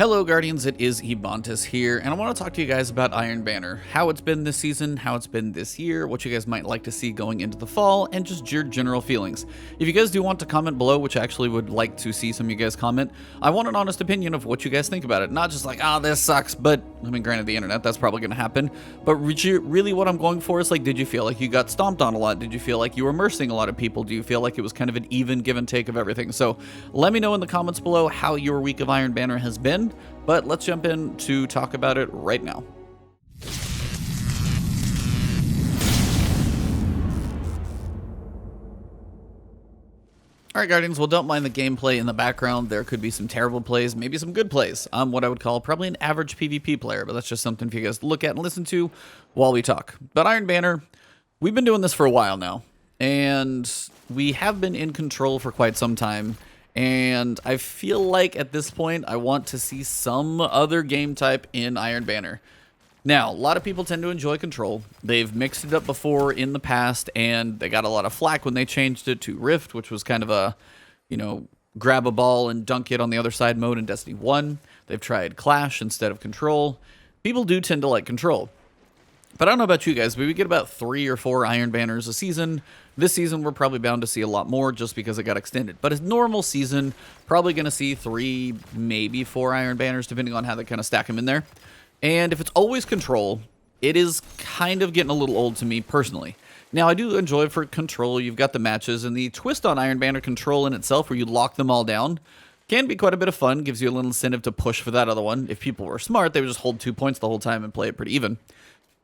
Hello Guardians, it is Ebontis here, and I want to talk to you guys about Iron Banner, how it's been this season, how it's been this year, what you guys might like to see going into the fall, and just your general feelings. If you guys do want to comment below, which I actually would like to see some of you guys comment, I want an honest opinion of what you guys think about it. Not just like, this sucks, but, I mean, granted the internet, that's probably going to happen, but really what I'm going for is like, did you feel like you got stomped on a lot? Did you feel like you were immersing a lot of people? Do you feel like it was kind of an even give and take of everything? So let me know in the comments below how your week of Iron Banner has been. But let's jump in to talk about it right now. Alright Guardians, well don't mind the gameplay in the background. There could be some terrible plays, maybe some good plays. I'm what I would call probably an average PvP player, but that's just something for you guys to look at and listen to while we talk. But Iron Banner, we've been doing this for a while now, and we have been in control for quite some time. And I feel like at this point, I want to see some other game type in Iron Banner. Now, a lot of people tend to enjoy control. They've mixed it up before in the past, and they got a lot of flack when they changed it to Rift, which was kind of a, grab a ball and dunk it on the other side mode in Destiny 1. They've tried Clash instead of control. People do tend to like control. But I don't know about you guys, but we get about 3 or 4 Iron Banners a season. This season, we're probably bound to see a lot more just because it got extended. But a normal season, probably going to see 3, maybe 4 Iron Banners, depending on how they kind of stack them in there. And if it's always control, it is kind of getting a little old to me personally. Now, I do enjoy it for control. You've got the matches, and the twist on Iron Banner control in itself, where you lock them all down, can be quite a bit of fun. Gives you a little incentive to push for that other one. If people were smart, they would just hold 2 points the whole time and play it pretty even.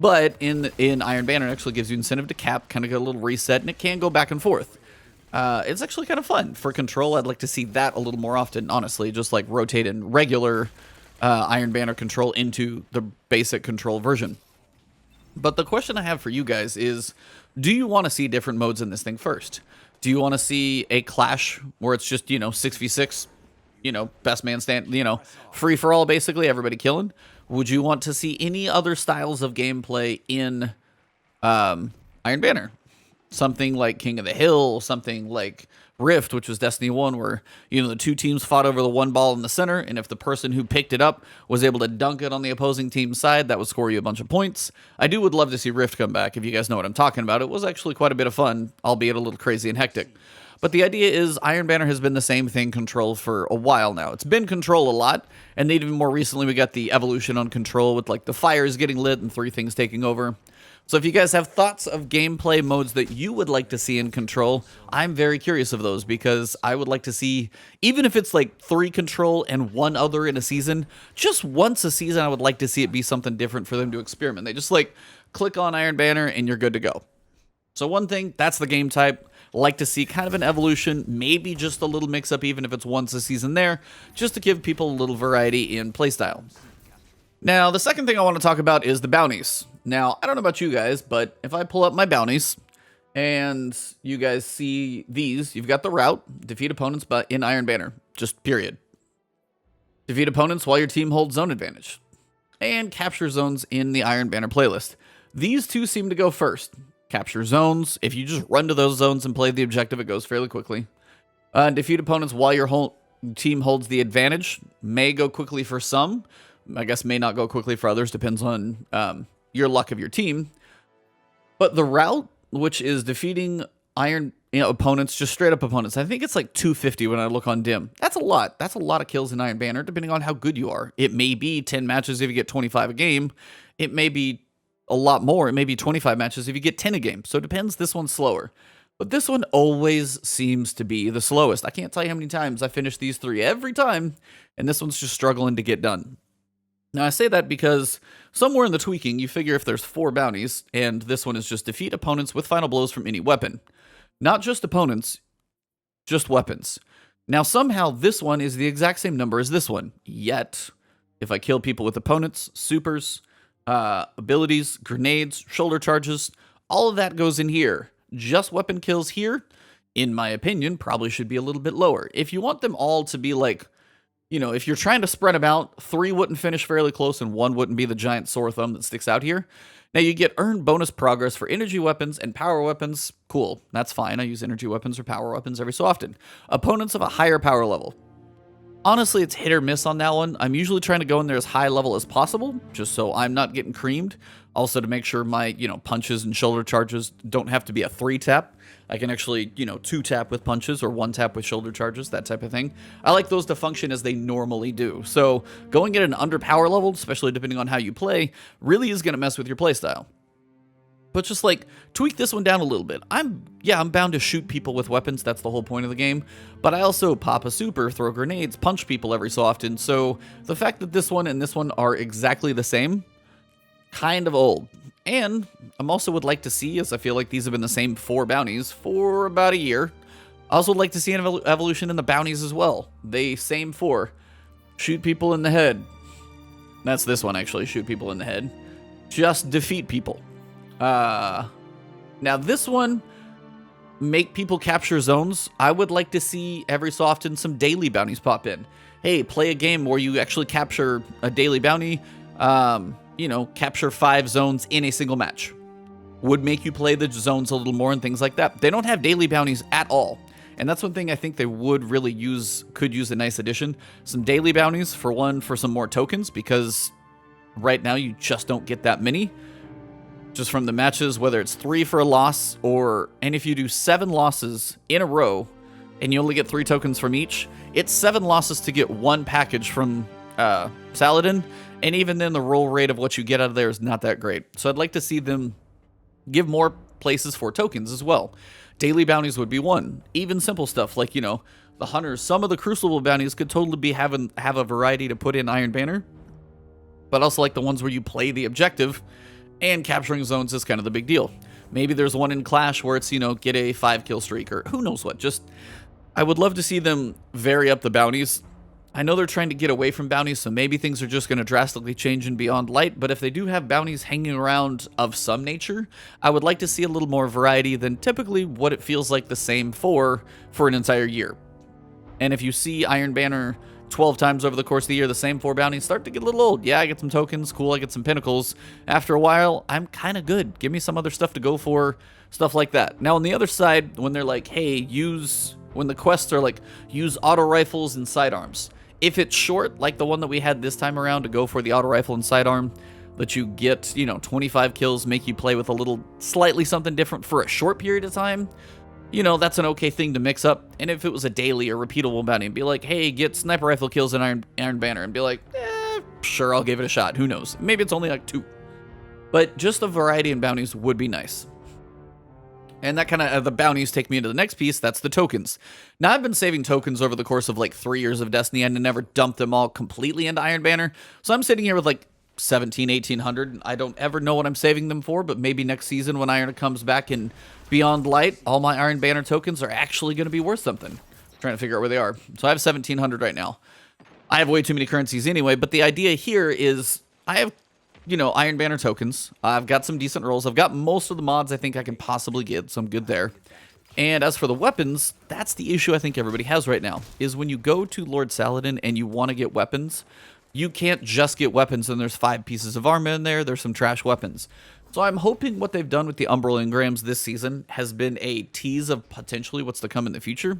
But in Iron Banner, it actually gives you incentive to cap, kind of get a little reset, and it can go back and forth. It's actually kind of fun. For control, I'd like to see that a little more often, honestly, just like rotate in regular Iron Banner control into the basic control version. But the question I have for you guys is, do you want to see different modes in this thing first? Do you want to see a clash where it's just, 6v6, best man stand, free for all, basically, everybody killing? Would you want to see any other styles of gameplay in Iron Banner? Something like King of the Hill, something like Rift, which was Destiny 1, where, the 2 teams fought over the one ball in the center, and if the person who picked it up was able to dunk it on the opposing team's side, that would score you a bunch of points. I would love to see Rift come back, if you guys know what I'm talking about. It was actually quite a bit of fun, albeit a little crazy and hectic. But the idea is Iron Banner has been the same thing control for a while now. It's been control a lot, and even more recently we got the evolution on control with like the fires getting lit and 3 things taking over. So if you guys have thoughts of gameplay modes that you would like to see in control, I'm very curious of those, because I would like to see, even if it's like 3 control and 1 other in a season, just once a season I would like to see it be something different for them to experiment. They just like click on Iron Banner and you're good to go. So one thing, that's the game type. Like to see kind of an evolution, maybe just a little mix-up, even if it's once a season there, just to give people a little variety in playstyle. Now, the second thing I want to talk about is the bounties. Now, I don't know about you guys, but if I pull up my bounties, and you guys see these, you've got the route, defeat opponents but in Iron Banner, just period. Defeat opponents while your team holds zone advantage, and capture zones in the Iron Banner playlist. These 2 seem to go first. Capture zones. If you just run to those zones and play the objective, it goes fairly quickly. Defeat opponents while your whole team holds the advantage. May go quickly for some. I guess may not go quickly for others. Depends on your luck of your team. But the route, which is defeating opponents, just straight up opponents. I think it's like 250 when I look on Dim. That's a lot. That's a lot of kills in Iron Banner, depending on how good you are. It may be 10 matches if you get 25 a game. It may be a lot more. It may be 25 matches if you get 10 a game. So it depends. This one's slower. But this one always seems to be the slowest. I can't tell you how many times I finish these 3 every time, and this one's just struggling to get done. Now, I say that because somewhere in the tweaking, you figure if there's 4 bounties, and this one is just defeat opponents with final blows from any weapon. Not just opponents, just weapons. Now, somehow this one is the exact same number as this one. Yet, if I kill people with opponents, supers, abilities, grenades, shoulder charges, all of that goes in here. Just weapon kills here, in my opinion, probably should be a little bit lower. If you want them all to be like, if you're trying to spread them out, 3 wouldn't finish fairly close and 1 wouldn't be the giant sore thumb that sticks out here. Now you get earned bonus progress for energy weapons and power weapons. Cool, that's fine. I use energy weapons or power weapons every so often. Opponents of a higher power level. Honestly, it's hit or miss on that one. I'm usually trying to go in there as high level as possible, just so I'm not getting creamed. Also to make sure my, punches and shoulder charges don't have to be a 3-tap. I can actually, 2-tap with punches or 1-tap with shoulder charges, that type of thing. I like those to function as they normally do. So going at an under power level, especially depending on how you play, really is going to mess with your playstyle. But just like tweak this one down a little bit. I'm bound to shoot people with weapons. That's the whole point of the game. But I also pop a super, throw grenades, punch people every so often. So the fact that this one and this one are exactly the same, kind of old. And I'm also would like to see, as I feel like these have been the same 4 bounties for about a year. I also would like to see an evolution in the bounties as well. They same 4. Shoot people in the head. That's this one actually, shoot people in the head. Just defeat people. Now this one, make people capture zones. I would like to see every so often some daily bounties pop in. Hey, play a game where you actually capture a daily bounty, capture 5 zones in a single match. Would make you play the zones a little more and things like that. They don't have daily bounties at all. And that's one thing I think they would really could use a nice addition. Some daily bounties, for some more tokens, because right now you just don't get that many. Just from the matches, whether it's 3 for a loss, and if you do 7 losses in a row, and you only get 3 tokens from each, it's 7 losses to get 1 package from Saladin, and even then the roll rate of what you get out of there is not that great. So I'd like to see them give more places for tokens as well. Daily bounties would be one. Even simple stuff like, the hunters, some of the Crucible bounties could totally have a variety to put in Iron Banner, but also like the ones where you play the objective, and capturing zones is kind of the big deal. Maybe there's one in Clash where it's, get a 5-kill streak or who knows what. Just, I would love to see them vary up the bounties. I know they're trying to get away from bounties, so maybe things are just going to drastically change in Beyond Light, but if they do have bounties hanging around of some nature, I would like to see a little more variety than typically what it feels like the same for an entire year. And if you see Iron Banner 12 times over the course of the year, the same 4 bounties start to get a little old. Yeah, I get some tokens, cool, I get some pinnacles. After a while, I'm kind of good. Give me some other stuff to go for, stuff like that. Now, on the other side, when they're like, hey, when the quests are like, use auto rifles and sidearms. If it's short, like the one that we had this time around to go for the auto rifle and sidearm, that you get, 25 kills, make you play with a little, slightly something different for a short period of time, that's an okay thing to mix up. And if it was a daily or repeatable bounty, and be like, hey, get sniper rifle kills in Iron Banner, and be like, sure, I'll give it a shot. Who knows? Maybe it's only like 2. But just a variety in bounties would be nice. And that kind of, the bounties take me into the next piece, that's the tokens. Now, I've been saving tokens over the course of like 3 years of Destiny, and I never dumped them all completely into Iron Banner. So I'm sitting here with like 1,800. I don't ever know what I'm saving them for, but maybe next season when Iron comes back in Beyond Light, all my Iron Banner tokens are actually going to be worth something. I'm trying to figure out where they are. So I have 1,700 right now. I have way too many currencies anyway, but the idea here is I have, Iron Banner tokens. I've got some decent rolls. I've got most of the mods I think I can possibly get, so I'm good there. And as for the weapons, that's the issue I think everybody has right now, is when you go to Lord Saladin and you want to get weapons, you can't just get weapons and there's 5 pieces of armor in there. There's some trash weapons. So I'm hoping what they've done with the umbral engrams this season has been a tease of potentially what's to come in the future.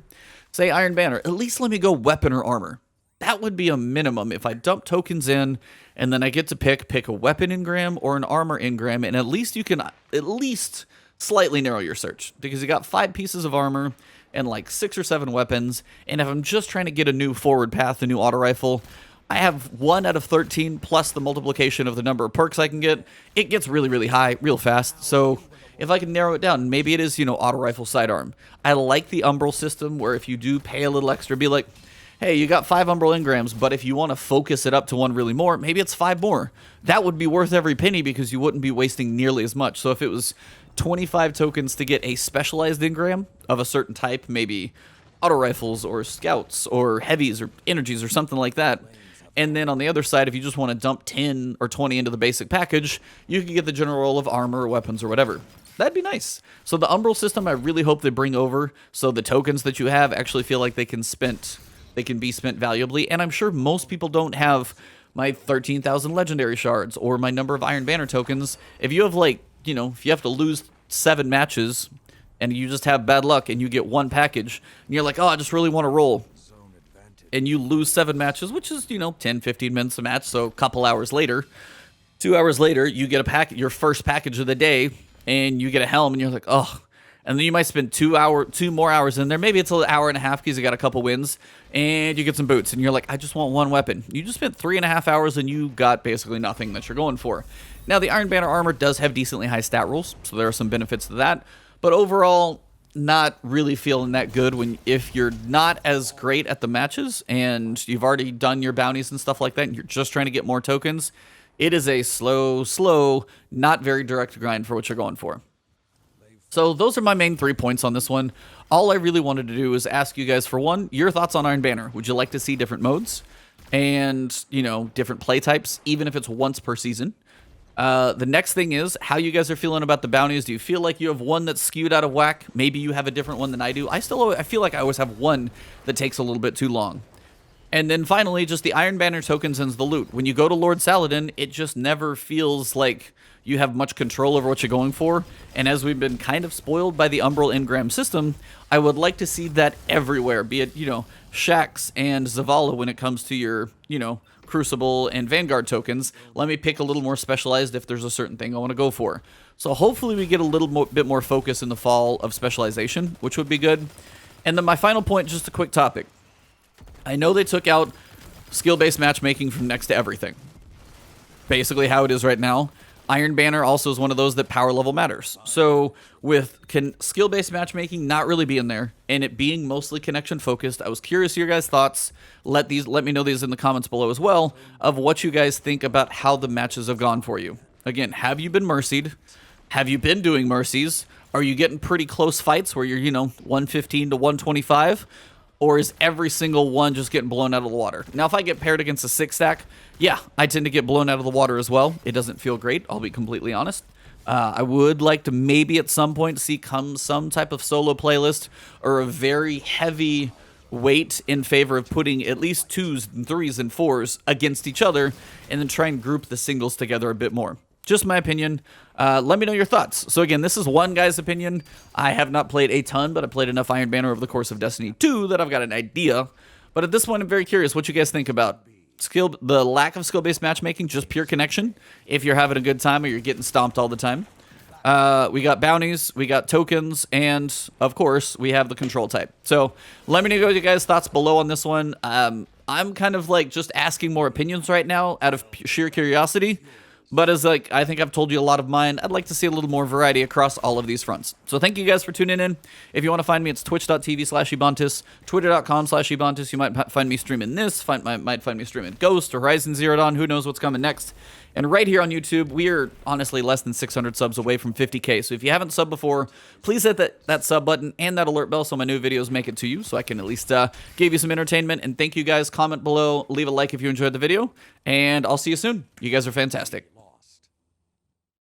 Say Iron Banner, at least let me go weapon or armor. That would be a minimum if I dump tokens in and then I get to pick a weapon engram or an armor engram, and at least you can at least slightly narrow your search, because you got 5 pieces of armor and like 6 or 7 weapons, and if I'm just trying to get a new forward path, a new auto rifle, I have 1 out of 13 plus the multiplication of the number of perks I can get. It gets really, really high real fast. So if I can narrow it down, maybe it is, auto rifle sidearm. I like the umbral system where if you do pay a little extra, be like, hey, you got 5 umbral engrams, but if you want to focus it up to one really more, maybe it's 5 more. That would be worth every penny because you wouldn't be wasting nearly as much. So if it was 25 tokens to get a specialized engram of a certain type, maybe auto rifles or scouts or heavies or energies or something like that, and then on the other side, if you just want to dump 10 or 20 into the basic package, you can get the general roll of armor or weapons or whatever. That'd be nice. So the umbral system, I really hope they bring over so the tokens that you have actually feel like they can be spent valuably. And I'm sure most people don't have my 13,000 legendary shards or my number of Iron Banner tokens. If you have if you have to lose 7 matches and you just have bad luck and you get 1 package and you're like, oh, I just really want to roll. and you lose 7 matches, which is, 10, 15 minutes a match, so a couple hours later, 2 hours later, you get your first package of the day, and you get a helm, and you're like, oh. And then you might spend 2 more hours in there. Maybe it's an hour and a half because you got a couple wins, and you get some boots, and you're like, I just want one weapon. You just spent 3.5 hours, and you got basically nothing that you're going for. Now, the Iron Banner armor does have decently high stat rolls, so there are some benefits to that. But overall, not really feeling that good if you're not as great at the matches, and you've already done your bounties and stuff like that, and you're just trying to get more tokens. It is a slow, not very direct grind for what you're going for. So those are my main 3 points on this one. All I really wanted to do is ask you guys, for one, your thoughts on Iron Banner. Would you like to see different modes and, different play types, even if it's once per season? The next thing is how you guys are feeling about the bounties. Do you feel like you have one that's skewed out of whack? Maybe you have a different one than I do. I feel like I always have one that takes a little bit too long. And then finally, just the Iron Banner tokens and the loot. When you go to Lord Saladin, it just never feels like you have much control over what you're going for. And as we've been kind of spoiled by the umbral Engram system, I would like to see that everywhere, be it, Shax and Zavala when it comes to your, Crucible and Vanguard tokens. Let me pick a little more specialized if there's a certain thing I want to go for. So hopefully we get a little bit more focus in the fall of specialization, which would be good. And then my final point, just a quick topic. I know they took out skill-based matchmaking from next to everything. Basically how it is right now. Iron Banner also is one of those that power level matters. So can skill-based matchmaking not really be in there, and it being mostly connection-focused, I was curious your guys' thoughts. Let me know these in the comments below as well, of what you guys think about how the matches have gone for you. Again, have you been mercied? Have you been doing mercies? Are you getting pretty close fights where you're, 115 to 125? Or is every single one just getting blown out of the water? Now, if I get paired against a 6-stack, yeah, I tend to get blown out of the water as well. It doesn't feel great, I'll be completely honest. I would like to maybe at some point see some type of solo playlist or a very heavy weight in favor of putting at least 2s and 3s and 4s against each other and then try and group the singles together a bit more. Just my opinion. Let me know your thoughts. So again, this is one guy's opinion. I have not played a ton, but I played enough Iron Banner over the course of Destiny 2 that I've got an idea. But at this point, I'm very curious what you guys think about the lack of skill-based matchmaking, just pure connection, if you're having a good time or you're getting stomped all the time. We got bounties, we got tokens, and of course, we have the control type. So let me know your guys' thoughts below on this one. I'm kind of like just asking more opinions right now out of sheer curiosity. But as I think I've told you a lot of mine, I'd like to see a little more variety across all of these fronts. So thank you guys for tuning in. If you want to find me, it's twitch.tv/Ebontis, twitter.com/Ebontis. You might find me streaming this, might find me streaming Ghost or Horizon Zero Dawn. Who knows what's coming next? And right here on YouTube, we are honestly less than 600 subs away from 50K. So if you haven't subbed before, please hit that sub button and that alert bell so my new videos make it to you, so I can at least give you some entertainment. And thank you guys. Comment below, leave a like if you enjoyed the video, and I'll see you soon. You guys are fantastic.